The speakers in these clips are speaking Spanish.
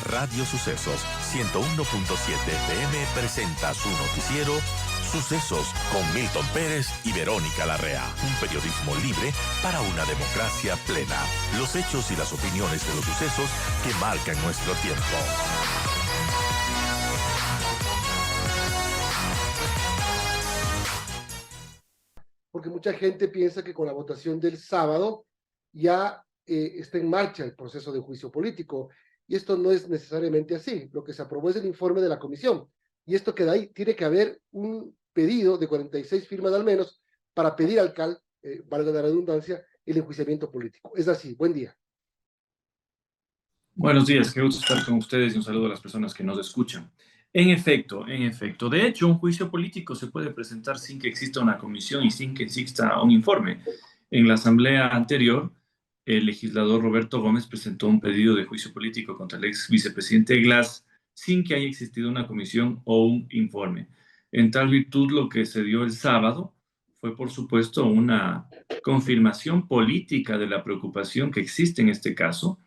Radio Sucesos 101.7 FM presenta su noticiero Sucesos con Milton Pérez y Verónica Larrea. Un periodismo libre para una democracia plena. Los hechos y las opiniones de los sucesos que marcan nuestro tiempo. Porque mucha gente piensa que con la votación del sábado ya está en marcha el proceso de juicio político, y esto no es necesariamente así. Lo que se aprobó es el informe de la comisión, y esto queda ahí. Tiene que haber un pedido de 46 firmas al menos para pedir al CAL, valga la redundancia, el enjuiciamiento político. Es así. Buen día. Buenos días, qué gusto estar con ustedes y un saludo a las personas que nos escuchan. En efecto, de hecho, un juicio político se puede presentar sin que exista una comisión y sin que exista un informe. En la asamblea anterior, el legislador Roberto Gómez presentó un pedido de juicio político contra el ex vicepresidente Glass sin que haya existido una comisión o un informe. En tal virtud, lo que se dio el sábado fue, por supuesto, una confirmación política de la preocupación que existe en este caso,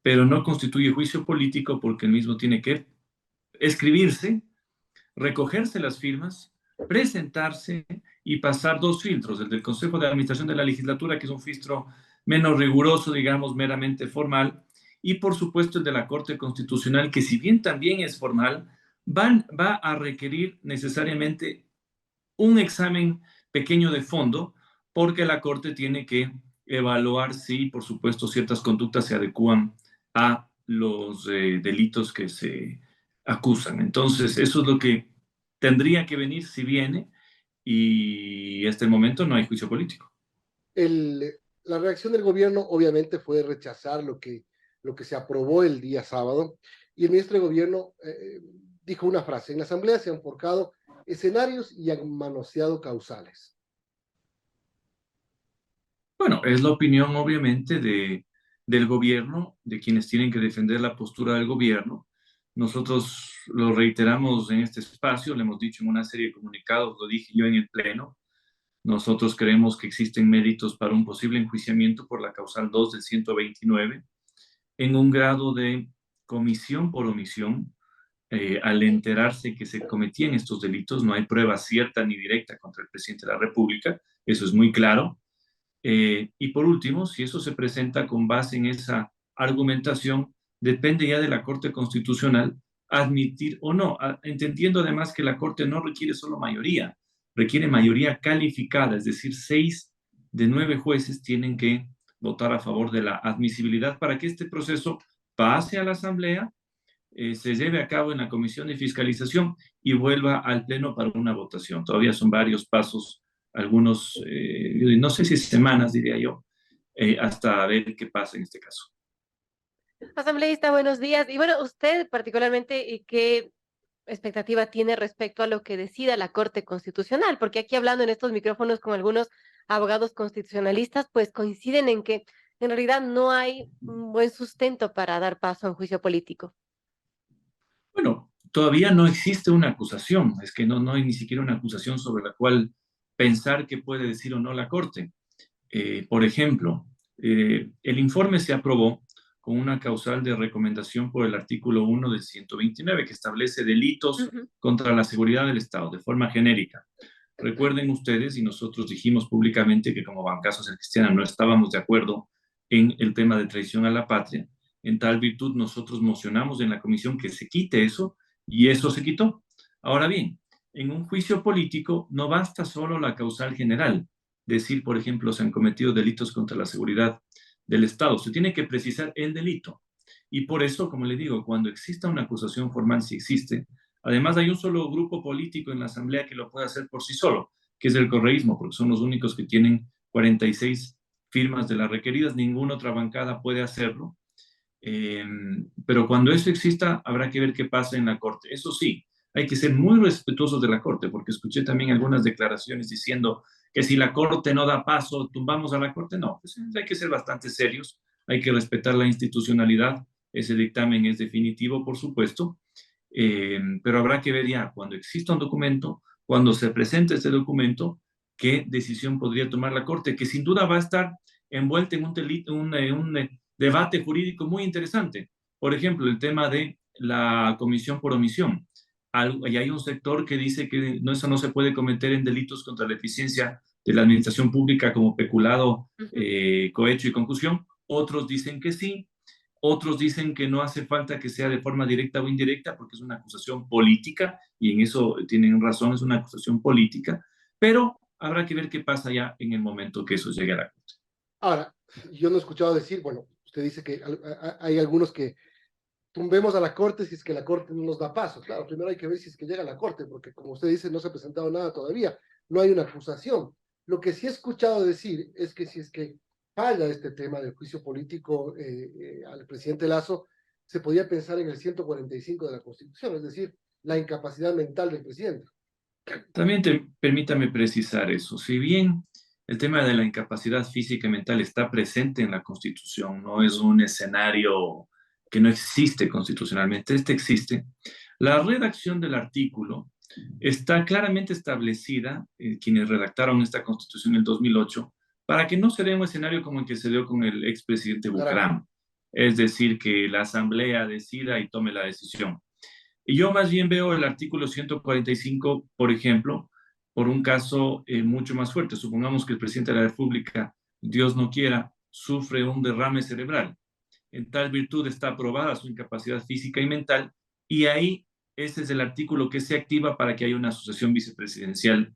pero no constituye juicio político porque el mismo tiene que escribirse, recogerse las firmas, presentarse y pasar dos filtros, el del Consejo de Administración de la Legislatura, que es un filtro menos riguroso, digamos, meramente formal, y por supuesto el de la Corte Constitucional, que si bien también es formal, va a requerir necesariamente un examen pequeño de fondo, porque la Corte tiene que evaluar si, por supuesto, ciertas conductas se adecúan a los delitos que se acusan. Entonces, eso es lo que tendría que venir si viene, y hasta el momento no hay juicio político. La reacción del gobierno obviamente fue rechazar lo que se aprobó el día sábado, y el ministro de Gobierno dijo una frase: en la Asamblea se han forjado escenarios y han manoseado causales. Bueno, es la opinión obviamente del gobierno, de quienes tienen que defender la postura del gobierno. Nosotros lo reiteramos en este espacio, lo hemos dicho en una serie de comunicados, lo dije yo en el Pleno. Nosotros creemos que existen méritos para un posible enjuiciamiento por la causal 2 del 129 en un grado de comisión por omisión. Al enterarse que se cometían estos delitos, no hay prueba cierta ni directa contra el presidente de la República, eso es muy claro. Y por último, si eso se presenta con base en esa argumentación, depende ya de la Corte Constitucional admitir o no, entendiendo además que la Corte no requiere solo mayoría, requiere mayoría calificada, es decir, 6 de 9 jueces tienen que votar a favor de la admisibilidad para que este proceso pase a la Asamblea, se lleve a cabo en la Comisión de Fiscalización y vuelva al Pleno para una votación. Todavía son varios pasos, algunos, no sé si semanas, diría yo, hasta ver qué pasa en este caso. Asambleísta, buenos días. Y bueno, usted particularmente, ¿qué expectativa tiene respecto a lo que decida la Corte Constitucional? Porque aquí, hablando en estos micrófonos con algunos abogados constitucionalistas, pues coinciden en que en realidad no hay un buen sustento para dar paso a un juicio político. Bueno, todavía no existe una acusación, es que no hay ni siquiera una acusación sobre la cual pensar qué puede decir o no la Corte. Por ejemplo, el informe se aprobó con una causal de recomendación por el artículo 1 del 129, que establece delitos contra la seguridad del Estado de forma genérica. Recuerden ustedes, y nosotros dijimos públicamente que como Banca Social Cristiana no estábamos de acuerdo en el tema de traición a la patria. En tal virtud, nosotros mocionamos en la comisión que se quite eso, y eso se quitó. Ahora bien, en un juicio político no basta solo la causal general, decir, por ejemplo, se han cometido delitos contra la seguridad del Estado. Se tiene que precisar el delito. Y por eso, como le digo, cuando exista una acusación formal, si existe, además hay un solo grupo político en la Asamblea que lo puede hacer por sí solo, que es el correísmo, porque son los únicos que tienen 46 firmas de las requeridas. Ninguna otra bancada puede hacerlo. Pero cuando eso exista, habrá que ver qué pasa en la Corte. Eso sí, hay que ser muy respetuosos de la Corte, porque escuché también algunas declaraciones diciendo que si la Corte no da paso, tumbamos a la Corte. No, pues hay que ser bastante serios, hay que respetar la institucionalidad. Ese dictamen es definitivo, por supuesto, pero habrá que ver ya, cuando exista un documento, cuando se presente este documento, qué decisión podría tomar la Corte, que sin duda va a estar envuelta en un debate jurídico muy interesante, Por ejemplo, el tema de la comisión por omisión. Y hay un sector que dice que eso no se puede cometer en delitos contra la eficiencia de la administración pública como peculado, cohecho y concusión. Otros dicen que sí. Otros dicen que no hace falta que sea de forma directa o indirecta porque es una acusación política y en eso tienen razón, es una acusación política, pero habrá que ver qué pasa ya en el momento que eso llegue a la Corte. Ahora, yo no he escuchado decir, bueno, usted dice que hay algunos que tumbemos a la Corte si es que la Corte no nos da paso. Claro, primero hay que ver si es que llega a la Corte, porque como usted dice, no se ha presentado nada todavía, no hay una acusación. Lo que sí he escuchado decir es que si es que falla este tema del juicio político al presidente Lazo, se podía pensar en el 145 de la Constitución, es decir, la incapacidad mental del presidente. También permítame precisar eso. Si bien el tema de la incapacidad física y mental está presente en la Constitución, no es un escenario que no existe constitucionalmente, este existe. La redacción del artículo está claramente establecida, quienes redactaron esta Constitución en el 2008, para que no se dé un escenario como el que se dio con el expresidente Bucaram, es decir, que la Asamblea decida y tome la decisión. Y yo más bien veo el artículo 145, por ejemplo, por un caso mucho más fuerte. Supongamos que el presidente de la República, Dios no quiera, sufre un derrame cerebral. En tal virtud está aprobada su incapacidad física y mental, y ahí ese es el artículo que se activa para que haya una sucesión vicepresidencial,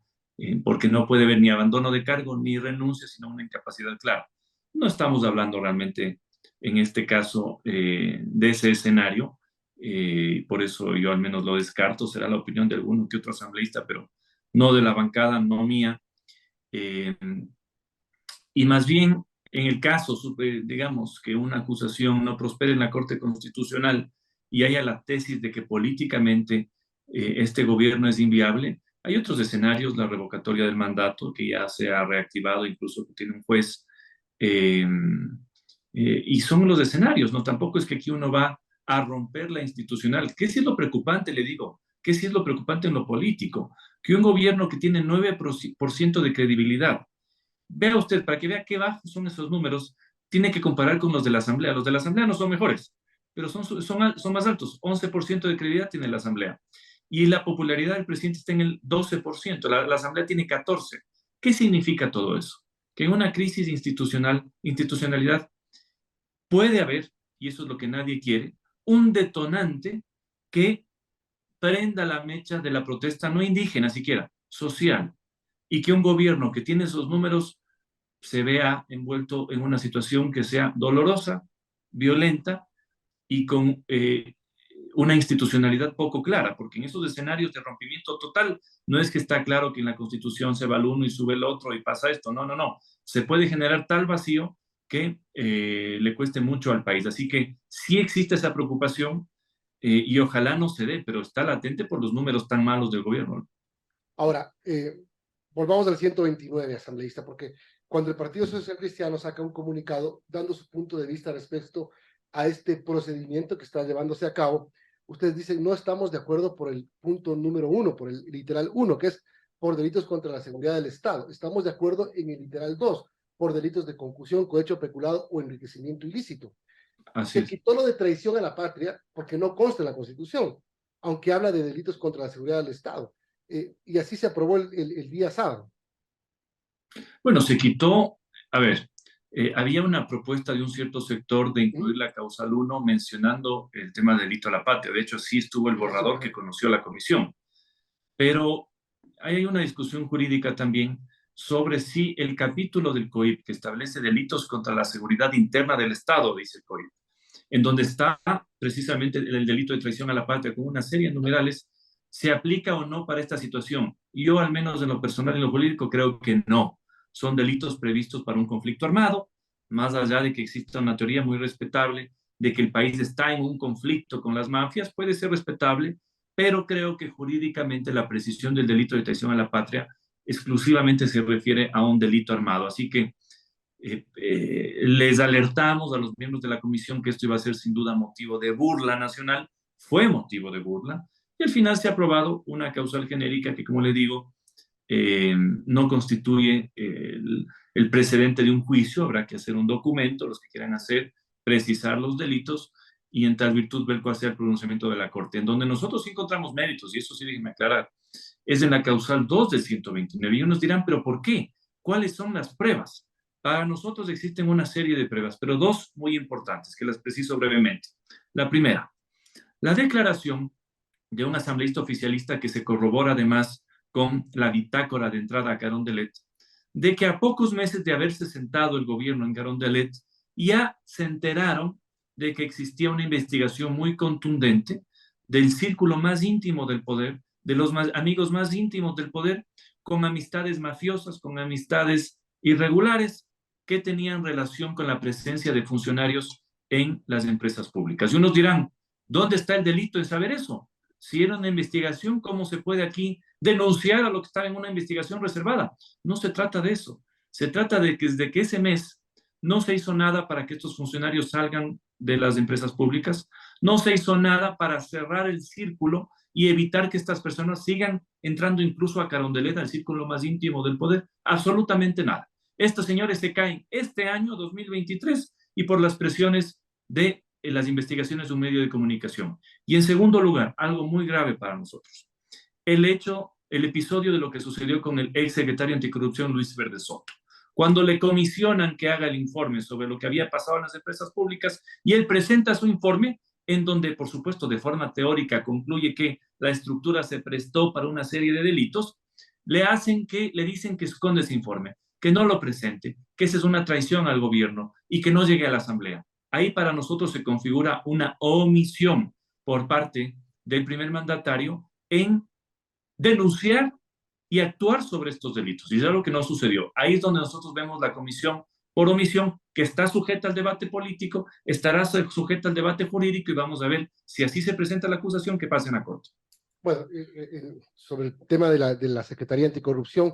porque no puede haber ni abandono de cargo ni renuncia, sino una incapacidad clara. No estamos hablando realmente, en este caso, de ese escenario. Por eso yo al menos lo descarto, será la opinión de alguno que otro asambleísta, pero no de la bancada, no mía. Y más bien, en el caso, digamos, que una acusación no prospere en la Corte Constitucional y haya la tesis de que políticamente este gobierno es inviable, hay otros escenarios, la revocatoria del mandato, que ya se ha reactivado, incluso que tiene un juez, y son los escenarios, ¿no? Tampoco es que aquí uno va a romper la institucional. ¿Qué sí es lo preocupante, le digo? ¿Qué sí es lo preocupante en lo político? Que un gobierno que tiene 9% de credibilidad, vea usted, para que vea qué bajos son esos números, tiene que comparar con los de la Asamblea. Los de la Asamblea no son mejores, pero son más altos. 11% de credibilidad tiene la Asamblea. Y la popularidad del presidente está en el 12%. La Asamblea tiene 14%. ¿Qué significa todo eso? Que en una crisis institucionalidad puede haber, y eso es lo que nadie quiere, un detonante que prenda la mecha de la protesta, no indígena siquiera, social, y que un gobierno que tiene esos números se vea envuelto en una situación que sea dolorosa, violenta y con una institucionalidad poco clara, porque en esos escenarios de rompimiento total no es que está claro que en la Constitución se va el uno y sube el otro y pasa esto, no, no, no, se puede generar tal vacío que le cueste mucho al país. Así que sí existe esa preocupación y ojalá no se dé, pero está latente por los números tan malos del gobierno. Ahora, volvamos al 129, asambleísta, porque cuando el Partido Social Cristiano saca un comunicado dando su punto de vista respecto a este procedimiento que está llevándose a cabo, ustedes dicen no estamos de acuerdo por el punto número 1, por el literal 1, que es por delitos contra la seguridad del Estado. Estamos de acuerdo en el literal 2, por delitos de concusión, cohecho, peculado o enriquecimiento ilícito. Así Se quitó lo de traición a la patria porque no consta en la Constitución, aunque habla de delitos contra la seguridad del Estado. Y así se aprobó el día sábado. Bueno, se quitó, a ver, había una propuesta de un cierto sector de incluir la causal 1 mencionando el tema del delito a la patria. De hecho, sí estuvo el borrador que conoció la comisión. Pero hay una discusión jurídica también sobre si el capítulo del COIP que establece delitos contra la seguridad interna del Estado, dice el COIP, en donde está precisamente el delito de traición a la patria con una serie de numerales, ¿se aplica o no para esta situación? Yo, al menos en lo personal y en lo político, creo que no. Son delitos previstos para un conflicto armado, más allá de que exista una teoría muy respetable de que el país está en un conflicto con las mafias, puede ser respetable, pero creo que jurídicamente la precisión del delito de traición a la patria exclusivamente se refiere a un delito armado. Así que les alertamos a los miembros de la comisión que esto iba a ser sin duda motivo de burla nacional, fue motivo de burla, y al final se ha aprobado una causal genérica que, como le digo, no constituye el precedente de un juicio, habrá que hacer un documento, los que quieran hacer, precisar los delitos, y en tal virtud ver cuál sea el pronunciamiento de la Corte. En donde nosotros sí encontramos méritos, y eso sí déjenme aclarar, es en la causal 2 del 129. Y unos dirán, ¿pero por qué? ¿Cuáles son las pruebas? Para nosotros existen una serie de pruebas, pero dos muy importantes, que las preciso brevemente. La primera, la declaración de un asambleísta oficialista que se corrobora además con la bitácora de entrada a Carondelet, de que a pocos meses de haberse sentado el gobierno en Carondelet, ya se enteraron de que existía una investigación muy contundente del círculo más íntimo del poder, de los amigos más íntimos del poder, con amistades mafiosas, con amistades irregulares que tenían relación con la presencia de funcionarios en las empresas públicas. Y unos dirán, ¿dónde está el delito en saber eso? Si era una investigación, ¿cómo se puede aquí denunciar a lo que estaba en una investigación reservada? No se trata de eso. Se trata de que desde que ese mes no se hizo nada para que estos funcionarios salgan de las empresas públicas, no se hizo nada para cerrar el círculo y evitar que estas personas sigan entrando incluso a Carondelet, al círculo más íntimo del poder. Absolutamente nada. Estos señores se caen este año 2023 y por las presiones de las investigaciones de un medio de comunicación. Y en segundo lugar, algo muy grave para nosotros, el episodio de lo que sucedió con el ex secretario anticorrupción Luis Verde Soto, cuando le comisionan que haga el informe sobre lo que había pasado en las empresas públicas y él presenta su informe en donde, por supuesto, de forma teórica concluye que la estructura se prestó para una serie de delitos, le dicen que esconde ese informe, que no lo presente, que esa es una traición al gobierno y que no llegue a la asamblea. Ahí para nosotros se configura una omisión por parte del primer mandatario en denunciar y actuar sobre estos delitos. Y es algo que no sucedió. Ahí es donde nosotros vemos la comisión por omisión, que está sujeta al debate político, estará sujeta al debate jurídico y vamos a ver si así se presenta la acusación que pase en la Corte. Bueno, sobre el tema de la Secretaría Anticorrupción,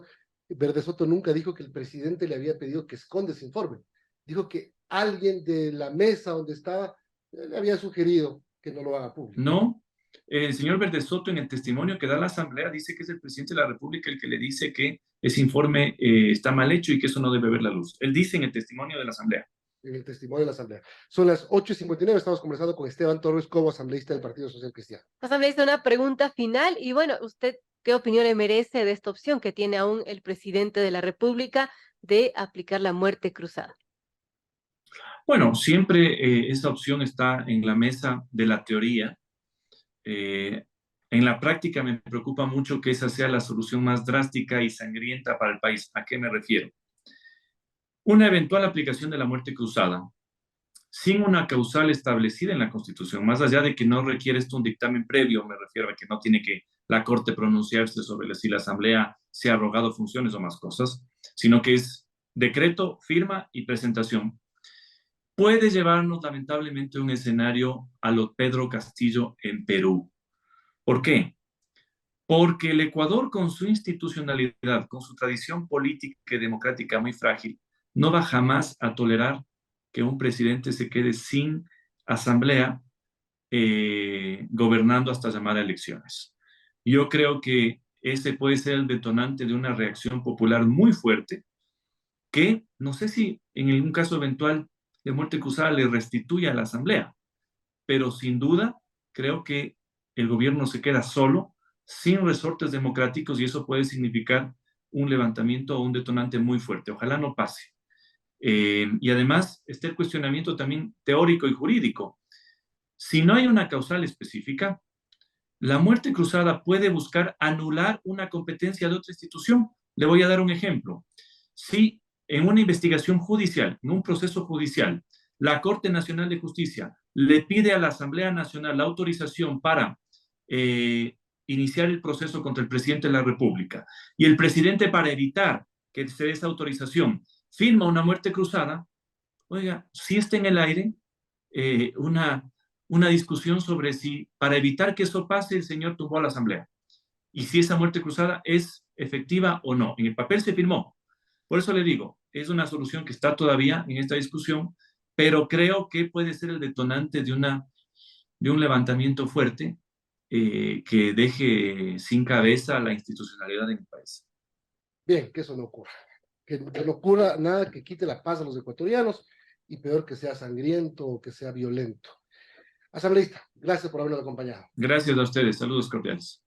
Verde Soto nunca dijo que el presidente le había pedido que esconda ese informe. Dijo que alguien de la mesa donde estaba le había sugerido que no lo haga público. No, el señor Verde Soto en el testimonio que da a la Asamblea dice que es el presidente de la República el que le dice que ese informe está mal hecho y que eso no debe ver la luz. Él dice en el testimonio de la Asamblea. En el testimonio de la Asamblea. Son las 8:59, estamos conversando con Esteban Torres como asambleísta del Partido Social Cristiano. Asambleísta, una pregunta final y bueno, ¿usted qué opinión le merece de esta opción que tiene aún el presidente de la República de aplicar la muerte cruzada? Bueno, siempre esa opción está en la mesa de la teoría. En la práctica me preocupa mucho que esa sea la solución más drástica y sangrienta para el país. ¿A qué me refiero? Una eventual aplicación de la muerte cruzada, sin una causal establecida en la Constitución, más allá de que no requiere esto un dictamen previo, me refiero a que no tiene que la Corte pronunciarse sobre si la Asamblea se ha arrogado funciones o más cosas, sino que es decreto, firma y presentación, puede llevarnos lamentablemente a un escenario a lo Pedro Castillo en Perú. ¿Por qué? Porque el Ecuador, con su institucionalidad, con su tradición política y democrática muy frágil, no va jamás a tolerar que un presidente se quede sin asamblea gobernando hasta llamar a elecciones. Yo creo que ese puede ser el detonante de una reacción popular muy fuerte que no sé si en algún caso eventual de muerte cruzada le restituya a la asamblea, pero sin duda creo que el gobierno se queda solo, sin resortes democráticos, y eso puede significar un levantamiento o un detonante muy fuerte. Ojalá no pase. Y además está el cuestionamiento también teórico y jurídico. Si no hay una causal específica, la muerte cruzada puede buscar anular una competencia de otra institución. Le voy a dar un ejemplo. Si en una investigación judicial, en un proceso judicial, la Corte Nacional de Justicia le pide a la Asamblea Nacional la autorización para iniciar el proceso contra el presidente de la República, y el presidente, para evitar que se dé esa autorización, firma una muerte cruzada, oiga, sí está en el aire una discusión sobre si para evitar que eso pase el señor tumbó a la asamblea y si esa muerte cruzada es efectiva o no. En el papel se firmó. Por eso le digo, es una solución que está todavía en esta discusión, pero creo que puede ser el detonante de un levantamiento fuerte que deje sin cabeza la institucionalidad en el país. Bien, que eso no ocurra. Que no ocurra nada que quite la paz a los ecuatorianos y peor que sea sangriento o que sea violento. Asambleísta, gracias por habernos acompañado. Gracias a ustedes. Saludos cordiales.